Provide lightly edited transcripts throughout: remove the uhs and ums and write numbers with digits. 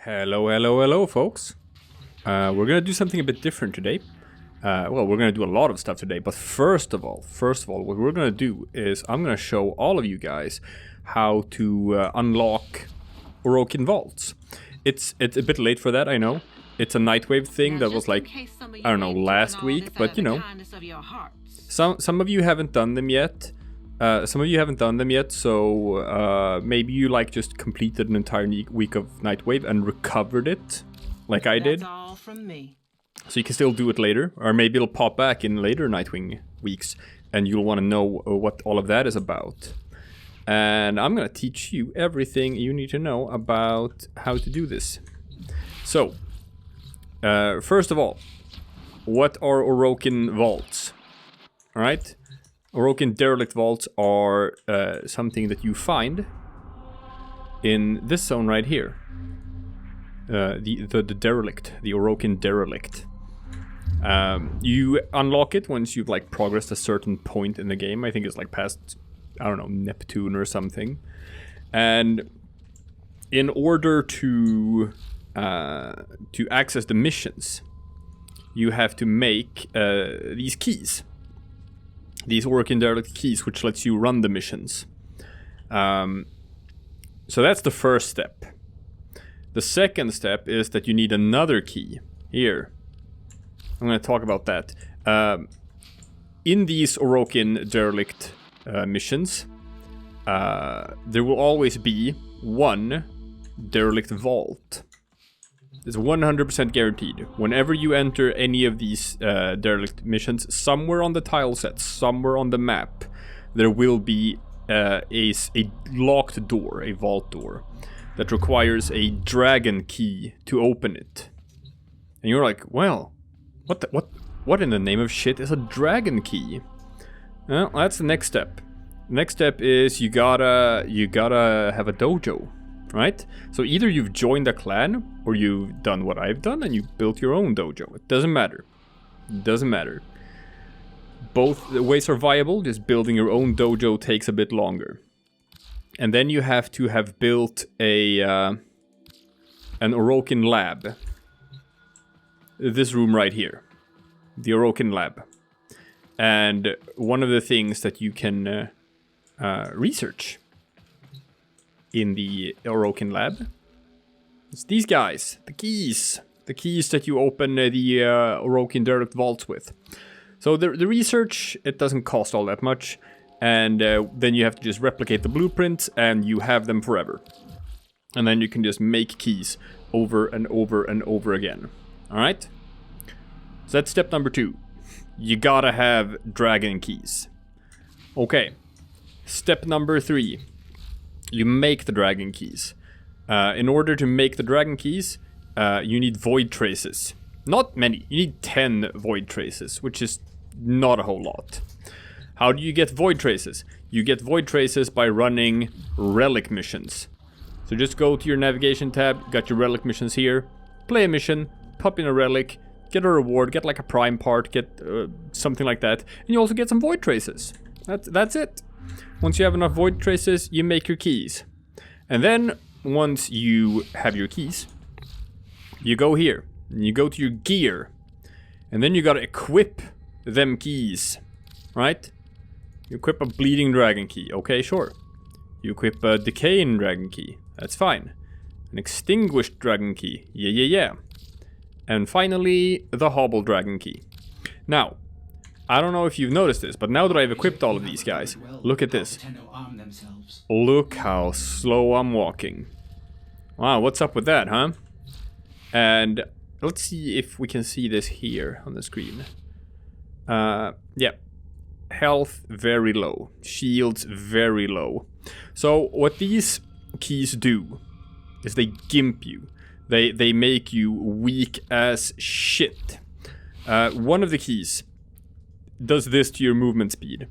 Hello, hello, hello, folks. We're gonna do something a bit different today. Well, we're gonna do a lot of stuff today, but first of all, what we're gonna do is I'm gonna show all of you guys how to unlock Orokin vaults. It's a bit late for that, I know. It's a Nightwave thing that was like, I don't know, last week, but you know, some of you haven't done them yet. So maybe you like just completed an entire week of Nightwave and recovered it, like I did. That's all from me. So you can still do it later, or maybe it'll pop back in later Nightwing weeks, and you'll want to know what all of that is about. And I'm gonna teach you everything you need to know about how to do this. So, first of all, what are Orokin vaults? All right. Orokin Derelict vaults are something that you find in this zone right here. The Derelict, the Orokin Derelict. You unlock it once you've like progressed a certain point in the game. I think it's like past, I don't know, Neptune or something. And in order to access the missions, you have to make these keys. These Orokin Derelict keys, which lets you run the missions. So that's the first step. The second step is that you need another key. Here. I'm going to talk about that. In these Orokin Derelict missions, there will always be one Derelict vault. It's 100% guaranteed. Whenever you enter any of these Derelict missions, somewhere on the tile set, somewhere on the map, there will be a locked door, a vault door, that requires a dragon key to open it. And you're like, well, what in the name of shit is a dragon key? Well, that's the next step. Next step is you gotta have a dojo. Right? So either you've joined a clan, or you've done what I've done and you built your own dojo. It doesn't matter. It doesn't matter. Both ways are viable, just building your own dojo takes a bit longer. And then you have to have built an Orokin lab. This room right here. The Orokin lab. And one of the things that you can research in the Orokin lab, it's these guys, the keys that you open the Orokin Derelict vaults with. So the research, it doesn't cost all that much, and then you have to just replicate the blueprints, and you have them forever. And then you can just make keys over and over and over again. All right. So that's step number 2. You gotta have dragon keys. Okay. Step number 3. You make the dragon keys. In order to make the dragon keys, you need void traces. Not many. You need 10 void traces, which is not a whole lot. How do you get void traces? You get void traces by running relic missions. So just go to your navigation tab, got your relic missions here, play a mission, pop in a relic, get a reward, get like a prime part, get something like that, and you also get some void traces. That's it. Once you have enough void traces, you make your keys. And then, once you have your keys, you go here. And you go to your gear. And then you gotta equip them keys. Right? You equip a bleeding dragon key. Okay, sure. You equip a decaying dragon key. That's fine. An extinguished dragon key. Yeah. And finally, the hobble dragon key. Now, I don't know if you've noticed this, but now that I've equipped all of these guys, look at this. Look how slow I'm walking. Wow, what's up with that, huh? And let's see if we can see this here on the screen. Yeah. Health, very low. Shields, very low. So, what these keys do is they gimp you. They make you weak as shit. One of the keys does this to your movement speed.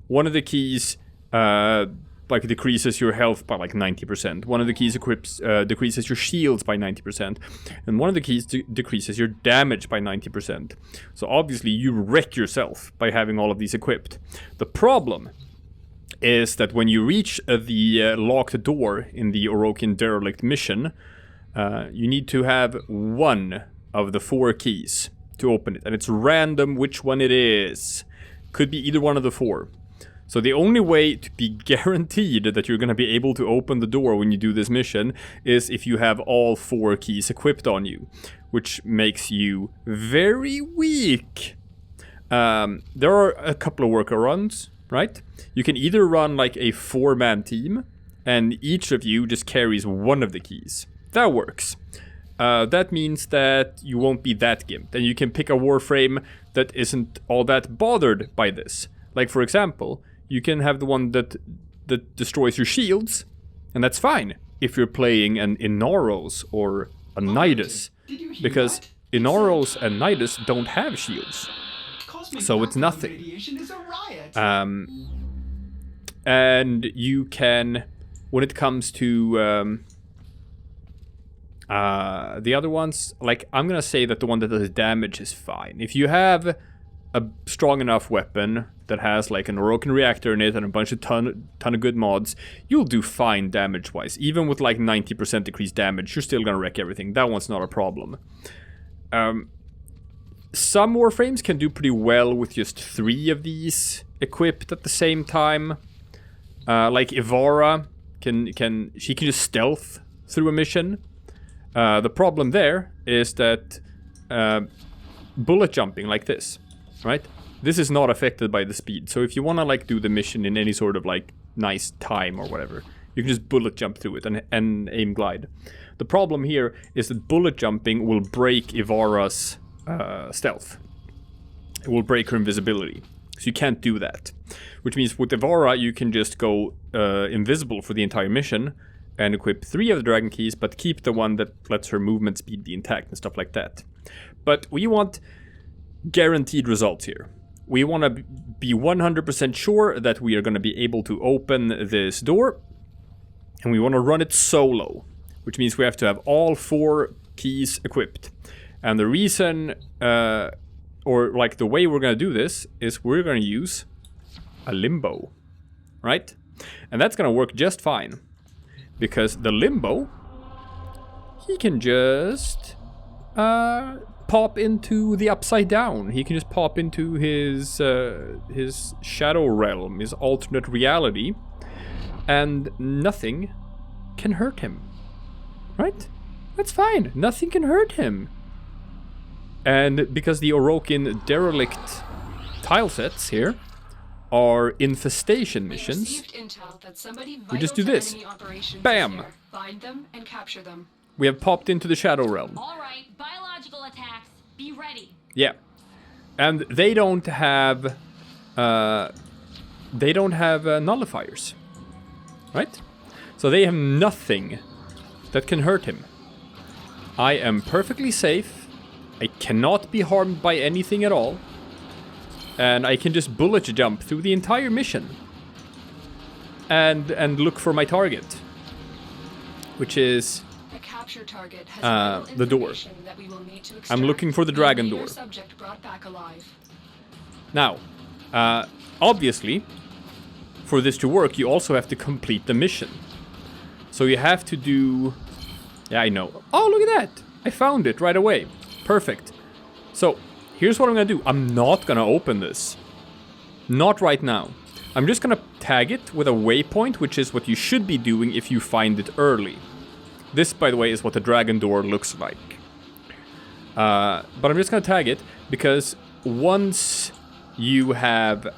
One of the keys like decreases your health by like 90%. One of the keys decreases your shields by 90%. And one of the keys decreases your damage by 90%. So obviously you wreck yourself by having all of these equipped. The problem is that when you reach the locked door in the Orokin Derelict mission, you need to have one of the 4 keys to open it. And it's random which one it is. Could be either one of the 4. So the only way to be guaranteed that you're going to be able to open the door when you do this mission is if you have all 4 keys equipped on you, which makes you very weak. There are a couple of workarounds, right? You can either run like a 4-man team, and each of you just carries one of the keys. That works. That means that you won't be that gimped, and you can pick a Warframe that isn't all that bothered by this. Like, for example, you can have the one that destroys your shields, and that's fine if you're playing an Inaros or a Nidus, because Inaros and Nidus don't have shields, so it's nothing. And you can, when it comes to the other ones, like, I'm gonna say that the one that does damage is fine. If you have a strong enough weapon that has like an Orokin reactor in it and a bunch of ton of good mods, you'll do fine damage-wise. Even with like 90% decreased damage, you're still gonna wreck everything. That one's not a problem. Some Warframes can do pretty well with just 3 of these equipped at the same time. Like Ivara she can just stealth through a mission. The problem there is that bullet jumping like this, right? This is not affected by the speed. So if you want to like do the mission in any sort of like nice time or whatever, you can just bullet jump through it and aim glide. The problem here is that bullet jumping will break Ivara's stealth. It will break her invisibility. So you can't do that. Which means with Ivara you can just go invisible for the entire mission and equip 3 of the dragon keys, but keep the one that lets her movement speed be intact and stuff like that. But we want guaranteed results here. We want to be 100% sure that we are going to be able to open this door, and we want to run it solo, which means we have to have all 4 keys equipped. And the reason, or like the way we're going to do this, is we're going to use a limbo, right? And that's going to work just fine. Because the limbo, he can just pop into the upside down. He can just pop into his shadow realm, his alternate reality, and nothing can hurt him. Right? That's fine. Nothing can hurt him. And because the Orokin Derelict tile sets here are infestation missions, we just do this. Bam! Find them and capture them. We have popped into the shadow realm. All right, biological attacks, be ready. Yeah, and they don't have nullifiers, right? So they have nothing that can hurt him. I am perfectly safe. I cannot be harmed by anything at all. And I can just bullet jump through the entire mission. And look for my target. Which is a capture target has the door. that we will need to extract. I'm looking for the dragon door. Subject brought back alive. Now, obviously, for this to work, you also have to complete the mission. So you have to do... Yeah, I know. Oh, look at that! I found it right away. Perfect. So, here's what I'm gonna do. I'm not gonna open this. Not right now. I'm just gonna tag it with a waypoint, which is what you should be doing if you find it early. This, by the way, is what the dragon door looks like. But I'm just gonna tag it, because once you have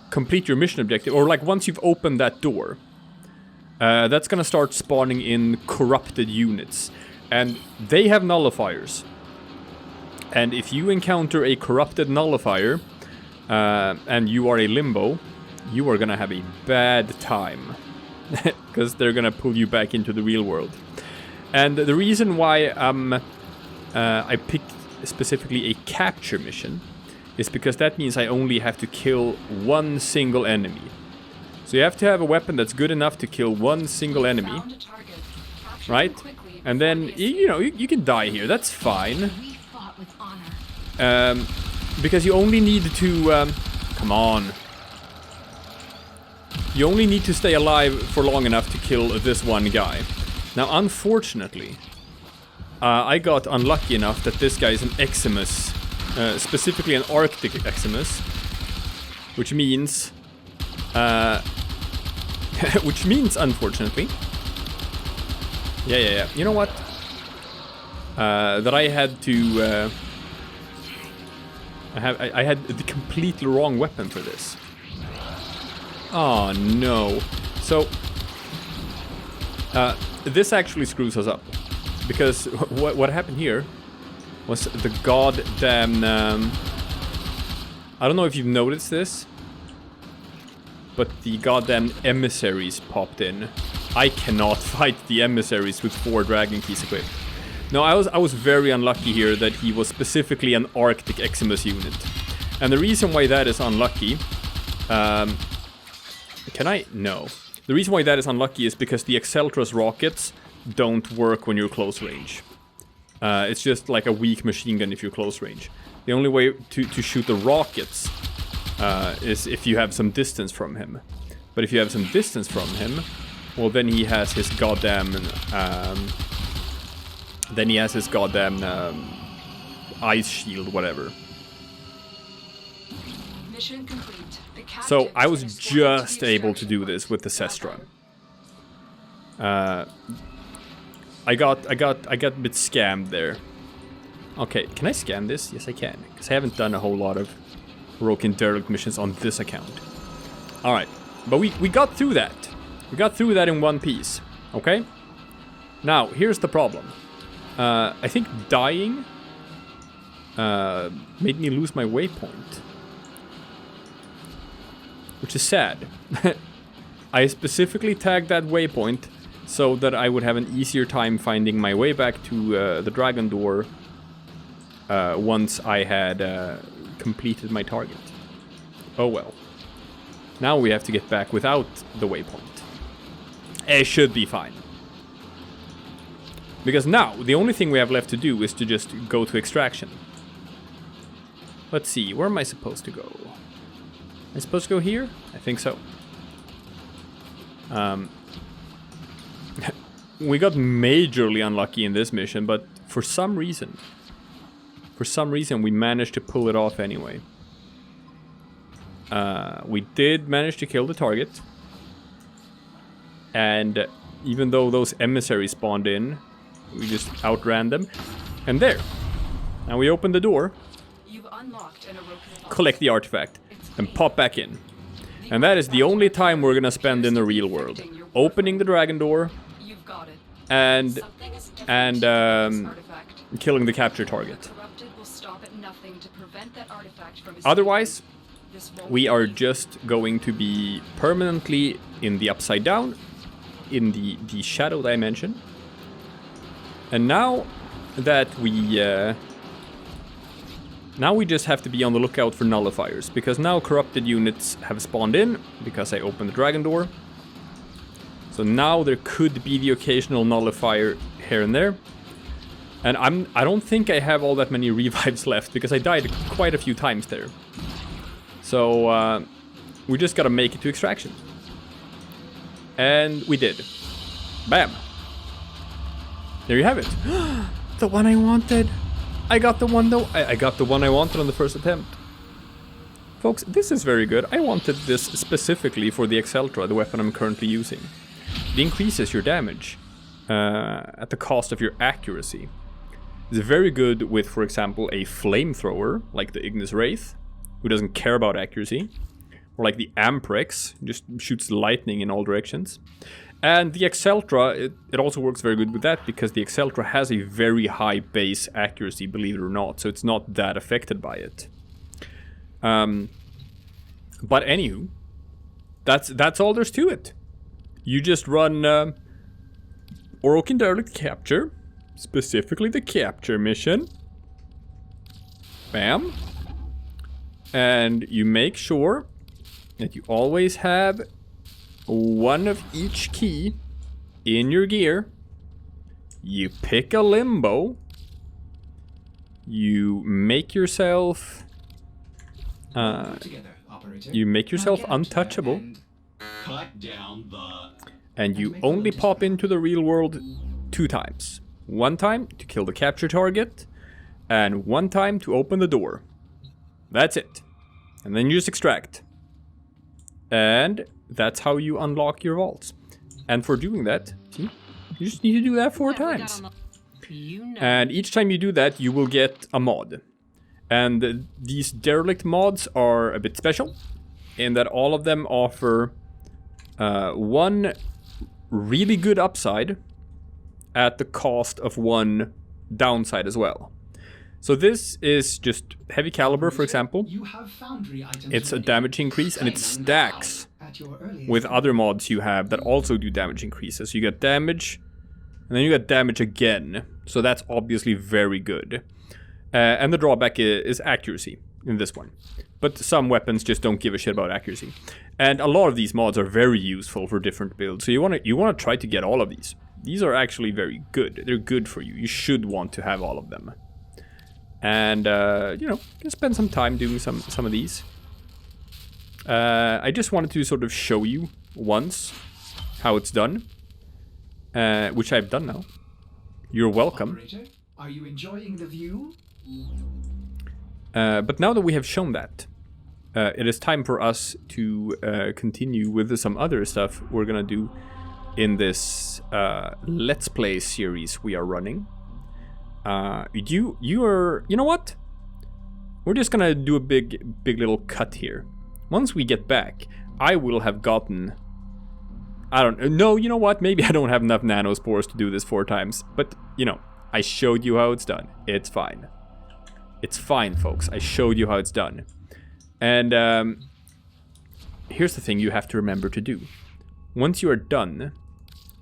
complete your mission objective, or like once you've opened that door, that's gonna start spawning in corrupted units. And they have nullifiers. And if you encounter a corrupted nullifier, and you are a limbo, you are gonna have a bad time. Because they're gonna pull you back into the real world. And the reason why I picked specifically a capture mission is because that means I only have to kill one single enemy. So you have to have a weapon that's good enough to kill one single enemy. Right? And then, you know, you can die here. That's fine. Because you only need to... come on. You only need to stay alive for long enough to kill this one guy. Now, unfortunately, I got unlucky enough that this guy is an Eximus, specifically an Arctic Eximus, which means, unfortunately, yeah. You know what? That I had to. I had the completely wrong weapon for this. Oh no! So this actually screws us up. Because what happened here was the goddamn... I don't know if you've noticed this, but the goddamn emissaries popped in. I cannot fight the emissaries with 4 dragon keys equipped. No, I was very unlucky here that he was specifically an Arctic Eximus unit. And the reason why that is unlucky... can I? No. The reason why that is unlucky is because the Exceltra's rockets don't work when you're close range. It's just like a weak machine gun if you're close range. The only way to shoot the rockets is if you have some distance from him. But if you have some distance from him, well then he has his goddamn... ice shield, whatever. Mission complete. The So I was captives escorted to just the able to do extraction this with the point. Sestra. I got a bit scammed there. Okay, can I scan this? Yes, I can, because I haven't done a whole lot of Orokin Derelict missions on this account. All right, but we got through that. We got through that in one piece. Okay. Now here's the problem. I think dying made me lose my waypoint, which is sad. I specifically tagged that waypoint so that I would have an easier time finding my way back to the dragon door once I had completed my target. Oh well. Now we have to get back without the waypoint. It should be fine. Because now, the only thing we have left to do is to just go to extraction. Let's see, where am I supposed to go? Am I supposed to go here? I think so. We got majorly unlucky in this mission, but for some reason we managed to pull it off anyway. We did manage to kill the target. And even though those emissaries spawned in, we just outran them. And there. Now we open the door, You've unlocked an Orokin collect the artifact, and pop back in. And that is the only time we're gonna spend in the real world. Opening the dragon door You've got it. and Something is different and with this artifact. killing the capture target. Corrupted will stop at nothing to prevent that artifact from Otherwise, This won't we be are easy. just going to be permanently in the upside down, in the shadow dimension. And now that now we just have to be on the lookout for nullifiers, because now corrupted units have spawned in, because I opened the dragon door. So now there could be the occasional nullifier here and there. And I don't think I have all that many revives left, because I died quite a few times there. So we just gotta make it to extraction. And we did. Bam. There you have it. The one I wanted. I got the one though. I got the one I wanted on the first attempt. Folks, this is very good. I wanted this specifically for the Exceltra, the weapon I'm currently using. It increases your damage at the cost of your accuracy. It's very good with, for example, a flamethrower, like the Ignis Wraith, who doesn't care about accuracy. Or like the Amprex, just shoots lightning in all directions. And the Exceltra, it also works very good with that, because the Exceltra has a very high base accuracy, believe it or not, so it's not that affected by it. But anywho, that's all there's to it. You just run Orokin Derelict Capture, specifically the Capture mission. Bam. And you make sure that you always have one of each key in your gear. You pick a limbo. You make yourself untouchable. Cut down the... And you only pop into the real world 2 times. 1 time to kill the capture target, and 1 time to open the door. That's it. And then you just extract. And that's how you unlock your vaults. And for doing that, see, you just need to do that 4 times. And each time you do that, you will get a mod. And these Derelict mods are a bit special in that all of them offer 1 really good upside at the cost of 1 downside as well. So this is just heavy caliber, for example. It's a damage increase and it stacks with other mods you have that also do damage increases. You get damage and then you get damage again. So that's obviously very good. And the drawback is accuracy in this one. But some weapons just don't give a shit about accuracy. And a lot of these mods are very useful for different builds. So you wanna try to get all of these. These are actually very good. They're good for you. You should want to have all of them. And, you know, just spend some time doing some of these. I just wanted to sort of show you once how it's done. Which I've done now. You're welcome. Operator, are you enjoying the view? But now that we have shown that, it is time for us to continue with some other stuff we're gonna do in this Let's Play series we are running. You know what? We're just gonna do a big little cut here. Once we get back, I will have gotten... No, you know what? Maybe I don't have enough nanospores to do this 4 times. But, you know, I showed you how it's done. It's fine. It's fine, folks. I showed you how it's done. And here's the thing you have to remember to do. Once you are done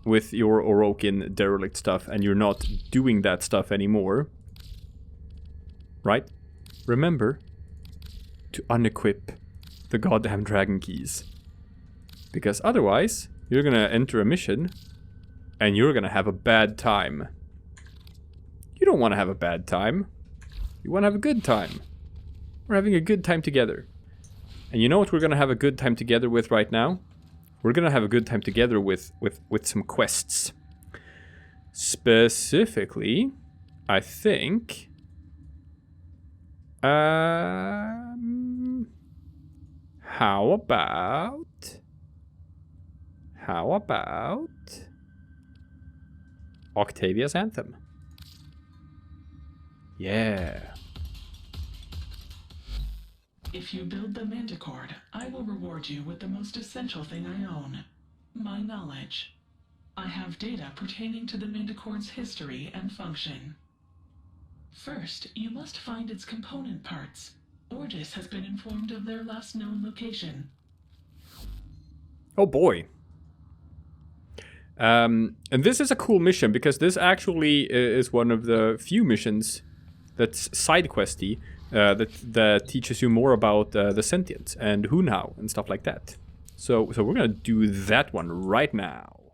with your Orokin Derelict stuff and you're not doing that stuff anymore, right? Remember to unequip the goddamn dragon keys. Because otherwise, you're gonna enter a mission and you're gonna have a bad time. You don't want to have a bad time. You want to have a good time. We're having a good time together. And you know what we're gonna have a good time together with right now? We're gonna have a good time together with some quests. Specifically, I think... How about Octavia's Anthem? Yeah. If you build the Manticord, I will reward you with the most essential thing I own, my knowledge. I have data pertaining to the Manticord's history and function. First, you must find its component parts. Ordis has been informed of their last known location. Oh boy. And this is a cool mission because this actually is one of the few missions that's side questy that teaches you more about the sentients and who now and stuff like that. So we're gonna do that one right now.